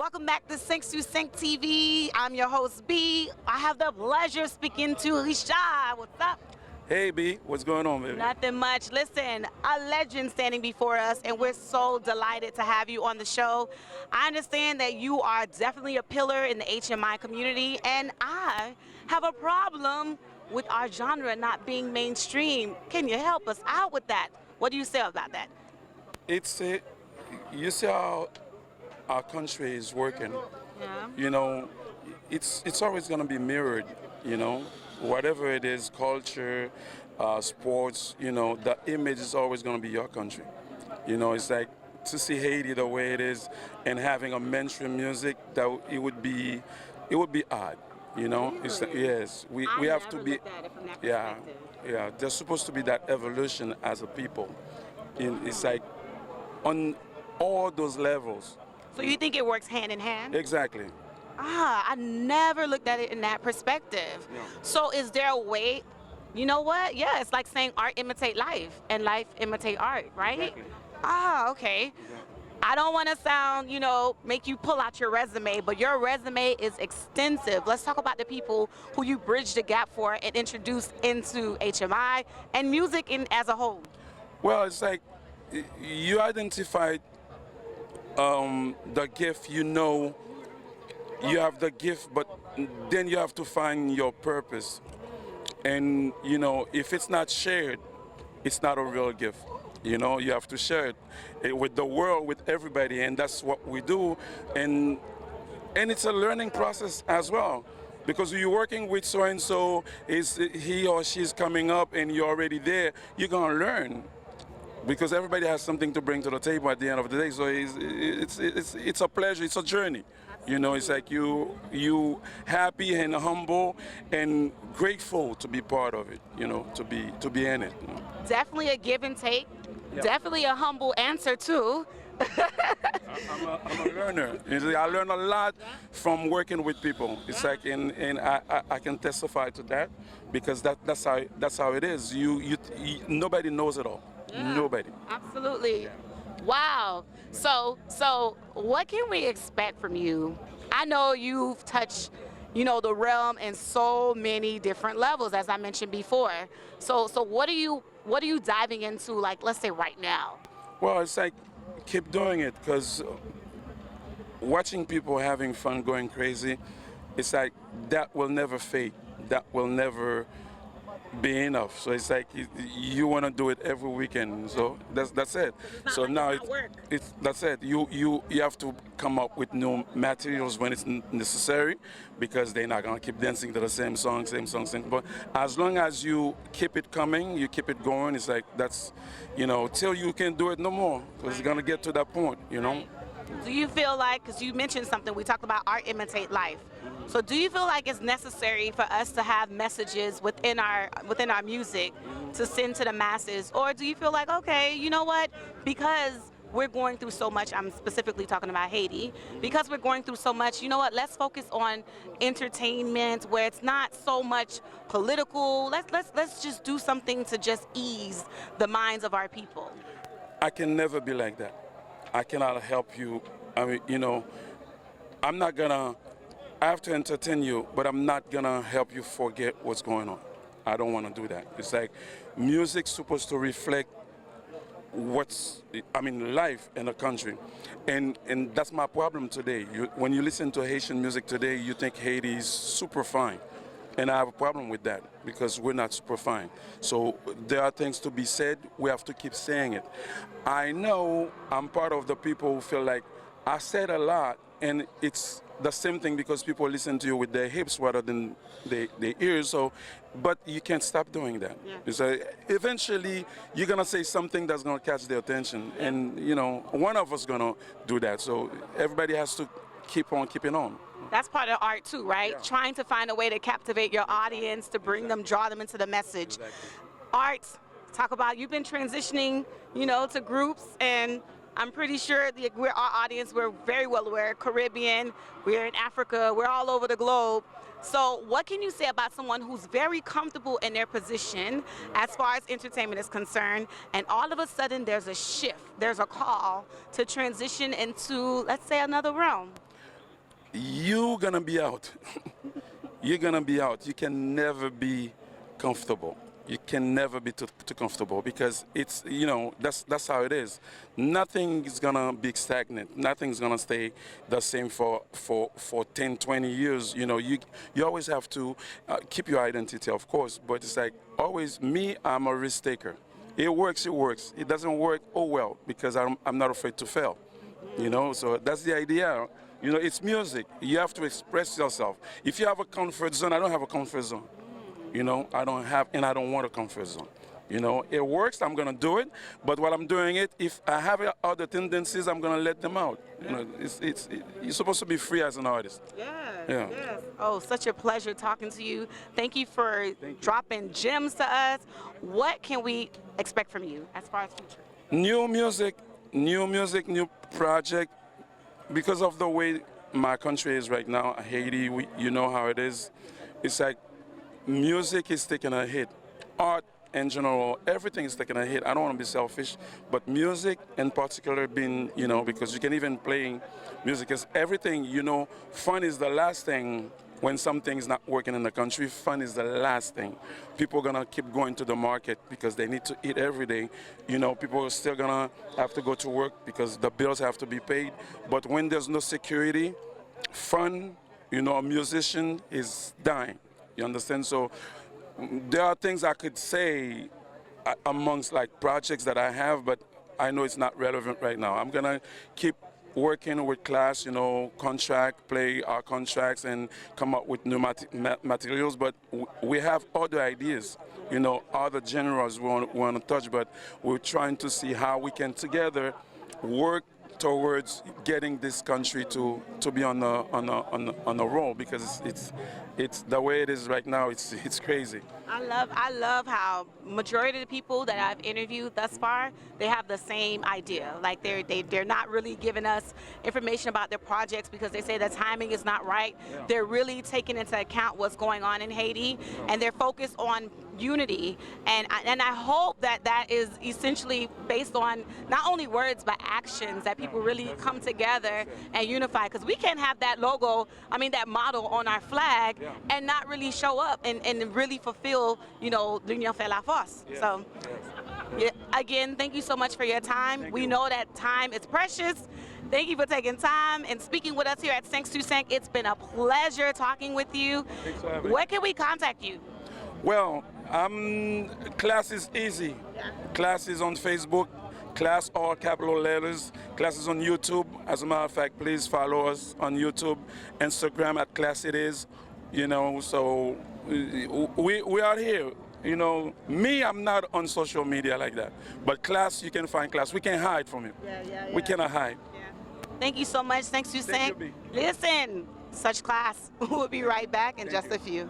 Welcome back to seg3 TV. I'm your host, B. I have the pleasure of speaking to Richard. What's up? Hey, B. What's going on, baby? Nothing much. Listen, a legend standing before us, and we're so delighted to have you on the show. I understand that you are definitely a pillar in the HMI community, and I have a problem with our genre not being mainstream. Can you help us out with that? What do you say about that? You see how our country is working. Yeah. You know, it's always going to be mirrored, you know. Whatever it is, culture, sports, you know, the image is always going to be your country. You know, it's like to see Haiti the way it is and having a mainstream music, that it would be odd. You know, Really? it's yes, we have to be. Looked at it from that Yeah, perspective. yeah. There's supposed to be that evolution as a people. It's like on all those levels. So you think it works hand in hand? Exactly. I never looked at it in that perspective. Yeah. So is there a way, you know what? Yeah, it's like saying art imitate life and life imitate art, right? Exactly. Okay. Exactly. I don't want to sound, you know, make you pull out your resume, but your resume is extensive. Let's talk about the people who you bridged the gap for and introduced into HMI and music as a whole. Well, it's like you identified the gift, you know, you have the gift, but then you have to find your purpose. And, you know, if it's not shared, it's not a real gift. You know, you have to share it with the world, with everybody, and that's what we do. And it's a learning process as well. Because you're working with so-and-so, is he or she's coming up and you're already there, you're going to learn. Because everybody has something to bring to the table at the end of the day. So it's a pleasure, it's a journey. You know, it's like you happy and humble and grateful to be part of it, you know, to be in it. You know? Definitely a give and take. Yeah. Definitely a humble answer too. I'm a learner. I learn a lot from working with people. It's like, and I can testify to that because that's how it is. Nobody knows it all. Yeah, nobody. Absolutely. Yeah. Wow. So what can we expect from you? I know you've touched, you know, the realm in so many different levels, as I mentioned before. So what are you diving into, like, let's say right now? Well, it's like keep doing it, because watching people having fun, going crazy, it's like that will never fade. That will never be enough. So it's like you want to do it every weekend. So that's it. So now that's it. You have to come up with new materials when it's necessary, because they're not gonna keep dancing to the same song. But as long as you keep it coming, you keep it going. It's like that's, you know, till you can do it no more. Because it's gonna get to that point, you know. Do you feel like, because you mentioned something, we talked about art imitate life. So do you feel like it's necessary for us to have messages within our music to send to the masses? Or do you feel like, okay, you know what, because we're going through so much, I'm specifically talking about Haiti, because we're going through so much, you know what, let's focus on entertainment where it's not so much political. Let's just do something to just ease the minds of our people. I can never be like that. I cannot help you. I mean, you know, I have to entertain you, but I'm not gonna help you forget what's going on. I don't want to do that. It's like music's supposed to reflect life in a country. And that's my problem today. When you listen to Haitian music today, you think Haiti is super fine. And I have a problem with that, because we're not super fine. So there are things to be said, we have to keep saying it. I know I'm part of the people who feel like I said a lot, and it's the same thing because people listen to you with their hips rather than their ears. So, but you can't stop doing that. Yeah. So eventually, you're gonna say something that's gonna catch their attention, and you know, one of us gonna do that. So everybody has to keep on keeping on. That's part of art too, right? Yeah. Trying to find a way to captivate your audience, to bring them, draw them into the message. Exactly. Art, talk about, you've been transitioning, you know, to groups, and I'm pretty sure our audience, we're very well aware, Caribbean, we're in Africa, we're all over the globe. So what can you say about someone who's very comfortable in their position as far as entertainment is concerned, and all of a sudden there's a shift, there's a call to transition into, let's say, another realm? you're gonna be out. You're gonna be out. You can never be comfortable. You can never be too comfortable because it's, you know, that's how it is. Nothing is gonna be stagnant. Nothing's gonna stay the same for 10, 20 years. You know, you always have to keep your identity, of course, but it's like always me, I'm a risk taker. It works, it works. It doesn't work, oh well, because I'm not afraid to fail. You know, so that's the idea. You know, it's music. You have to express yourself. If you have a comfort zone, I don't have a comfort zone. You know, I don't have, and I don't want a comfort zone. You know, it works, I'm gonna do it, but while I'm doing it, if I have other tendencies, I'm gonna let them out. You know, you're supposed to be free as an artist. Yeah. Yes. Oh, such a pleasure talking to you. Thank you for dropping gems to us. What can we expect from you as far as future? New music, new project. Because of the way my country is right now, Haiti, you know how it is. It's like music is taking a hit. Art in general, everything is taking a hit. I don't want to be selfish, but music in particular being, you know, because you can even play music is everything, you know, fun is the last thing when something's not working in the country. Fun is the last thing. People are gonna keep going to the market because they need to eat every day. You know, people are still gonna have to go to work because the bills have to be paid. But when there's no security, fun, you know, a musician is dying. You understand? So there are things I could say amongst like projects that I have, but I know it's not relevant right now. I'm gonna keep working with class, you know, play our contracts and come up with new materials, but we have other ideas, you know, other genres we want to touch, but we're trying to see how we can together work towards getting this country to be on a roll, because it's the way it is right now. It's crazy. I love how majority of the people that I've interviewed thus far, they have the same idea. Like they're not really giving us information about their projects because they say the timing is not right. Yeah. They're really taking into account what's going on in Haiti, and they're focused on unity. And I hope that is essentially based on not only words but actions, that people really come together and unify. Because we can't have that logo, I mean that motto on our flag, and not really show up and really fulfill, you know, l'union fait la force. So, yeah, again, thank you so much for your time. We know that time is precious. Thank you for taking time and speaking with us here at seg3. It's been a pleasure talking with you. Thanks for having me. Where can we contact you? Well, Class is easy. Class is on Facebook. Class, all capital letters. Class is on YouTube. As a matter of fact, please follow us on YouTube, Instagram at Class It Is. You know, so we are here. You know, me, I'm not on social media like that. But Class, you can find Class. We can't hide from him. We cannot hide. Thank you so much. Thanks, Thank you, B. Listen, such class. We'll be right back in just a few.